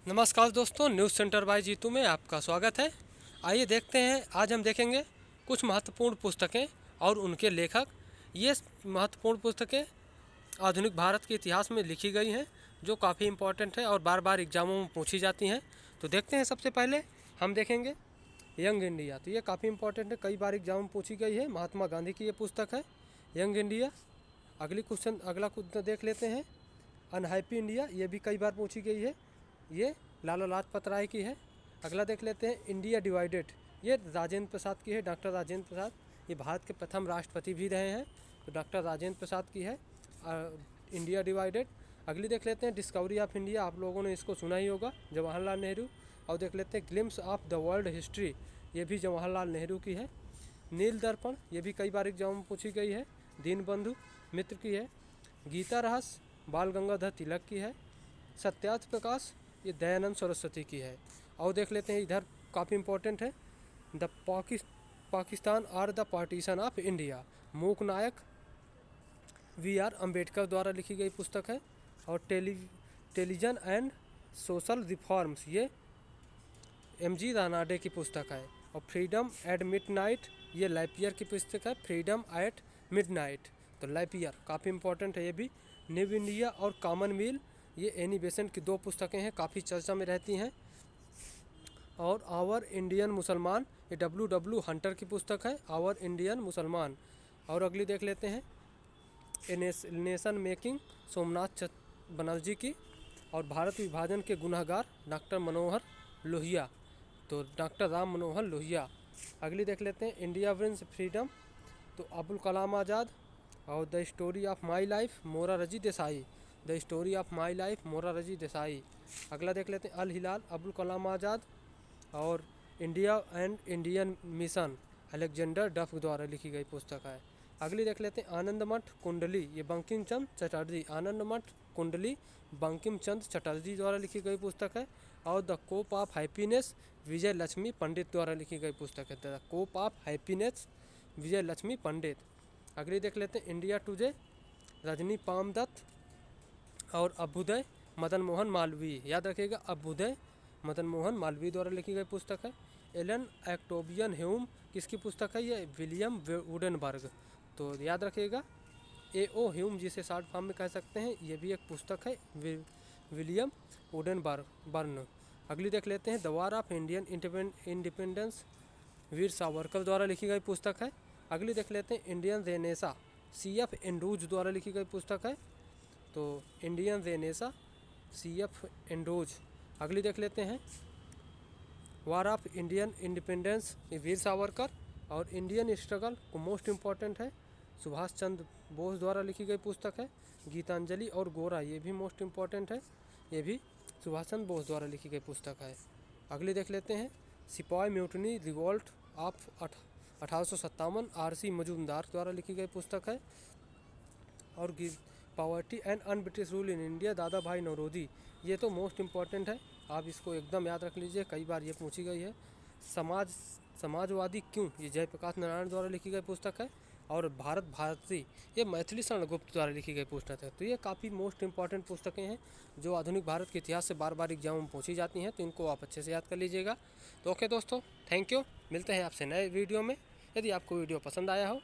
नमस्कार दोस्तों, news centre bye Jitu में आपका स्वागत है। आइए देखते हैं, आज हम देखेंगे कुछ महत्वपूर्ण पुस्तकें और उनके लेखक। ये महत्वपूर्ण पुस्तकें आधुनिक भारत के इतिहास में लिखी गई हैं, जो काफ़ी इम्पोर्टेंट है और बार बार एग्जामों में पूछी जाती हैं। तो देखते हैं, सबसे पहले हम देखेंगे यंग इंडिया। तो ये काफ़ी इम्पोर्टेंट है, कई बार एग्जाम में पूछी गई है। महात्मा गांधी की ये पुस्तक है, यंग इंडिया। अगला क्वेश्चन देख लेते हैं, अनहैप्पी इंडिया। ये भी कई बार पूछी गई है, ये लाला लाजपत राय की है। अगला देख लेते हैं, इंडिया डिवाइडेड। ये राजेंद्र प्रसाद की है, डॉक्टर राजेंद्र प्रसाद। ये भारत के प्रथम राष्ट्रपति भी रहे हैं, तो डॉक्टर राजेंद्र प्रसाद की है इंडिया डिवाइडेड। अगली देख लेते हैं, डिस्कवरी ऑफ इंडिया। आप लोगों ने इसको सुना ही होगा, जवाहरलाल नेहरू। और देख लेते हैं, glimpse of the world history. ये भी जवाहरलाल नेहरू की है। नील दर्पण, ये भी कई बार एग्जाम में पूछी गई है, दीनबंधु मित्र की है। गीता रहस्य बाल गंगाधर तिलक की है। सत्यार्थ प्रकाश, ये दयानंद सरस्वती की है। और देख लेते हैं, इधर काफ़ी इंपॉर्टेंट है, the Pakistan or the partition of India. Mook Nayak we are Ambedkar द्वारा लिखी गई पुस्तक है। और टेलीजन एंड सोशल रिफॉर्म्स, ये एम.जी. रानाडे की पुस्तक है। और फ्रीडम एट मिडनाइट, ये लैपियर की पुस्तक है, फ्रीडम एट मिडनाइट। तो लैपियर काफ़ी इंपॉर्टेंट है ये भी। न्यू इंडिया और कॉमनवेल्थ, ये एनी बेसेंट की दो पुस्तकें हैं, काफ़ी चर्चा में रहती हैं। और आवर इंडियन मुसलमान, ये डब्ल्यू हंटर की पुस्तक है, आवर इंडियन मुसलमान। और अगली देख लेते हैं, a nation making, Somnath Banerjee की। और भारत विभाजन के गुनहगार, डॉक्टर मनोहर लोहिया, तो डॉक्टर राम मनोहर लोहिया। अगली देख लेते हैं, इंडिया विंस फ्रीडम, तो अबुल कलाम आज़ाद। और the story of my life, Morarji Desai. The story of my life, Morarji Desai. अगला देख लेते हैं, अल हिलाल, अबुल कलाम आज़ाद। और India and Indian mission, Alexander डफ द्वारा लिखी गई पुस्तक है। अगली देख लेते हैं, आनंद मठ कुंडली, ये बंकिम चंद्र चटर्जी, आनंद मठ कुंडली बंकिम चंद्र चटर्जी द्वारा लिखी गई पुस्तक है। और द कोप ऑफ हैप्पीनेस, विजय लक्ष्मी पंडित द्वारा लिखी गई पुस्तक है, द कोप ऑफ हैप्पीनेस, विजय लक्ष्मी पंडित। अगली देख लेते हैं, इंडिया टुडे, रजनी पामदत्त। और अभ्युदय, मदन मोहन मालवीय। याद रखिएगा, अभ्युदय मदन मोहन मालवीय द्वारा लिखी गई पुस्तक है। एलन एक्टोबियन ह्यूम, किसकी पुस्तक है ये, विलियम वुडेनबर्ग। तो याद रखिएगा, ए.ओ. ह्यूम जिसे शॉर्ट फॉर्म में कह सकते हैं, ये भी एक पुस्तक है, विलियम वुडेनबर्ग। अगली देख लेते हैं, the war of Indian independence, Veer Savarkar द्वारा लिखी गई पुस्तक है। अगली देख लेते हैं, इंडियन रेनेसा, सी.एफ. एंड्रूज द्वारा लिखी गई पुस्तक है, तो इंडियन रेनेसा, सी.एफ. एंड्रूज। अगली देख लेते हैं, war of Indian independence, Veer Savarkar. और इंडियन स्ट्रगल को मोस्ट इम्पॉर्टेंट है, सुभाष चंद्र बोस द्वारा लिखी गई पुस्तक है। गीतांजलि और गोरा, ये भी मोस्ट इम्पॉर्टेंट है, ये भी सुभाष चंद्र बोस द्वारा लिखी गई पुस्तक है। अगली देख लेते हैं, सिपाही mutiny revolt of 1857, RC. Majumdar द्वारा लिखी गई पुस्तक है। और poverty and un-British rule in India, दादा भाई नौरोजी, ये तो मोस्ट इम्पॉर्टेंट है, आप इसको एकदम याद रख लीजिए, कई बार ये पूछी गई है। समाजवादी क्यों, ये जयप्रकाश नारायण द्वारा लिखी गई पुस्तक है। और भारत भारती, ये मैथिली शरण गुप्त द्वारा लिखी गई पुस्तक है। तो ये काफ़ी मोस्ट इंपॉर्टेंट पुस्तकें हैं, जो आधुनिक भारत के इतिहास से बार बार एग्जाम में पूछी जाती हैं, तो इनको आप अच्छे से याद कर लीजिएगा। तो ओके दोस्तों, थैंक यू। मिलते हैं आपसे नए वीडियो में। यदि आपको वीडियो पसंद आया हो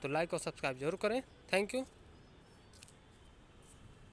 तो लाइक और सब्सक्राइब जरूर करें। Thank you.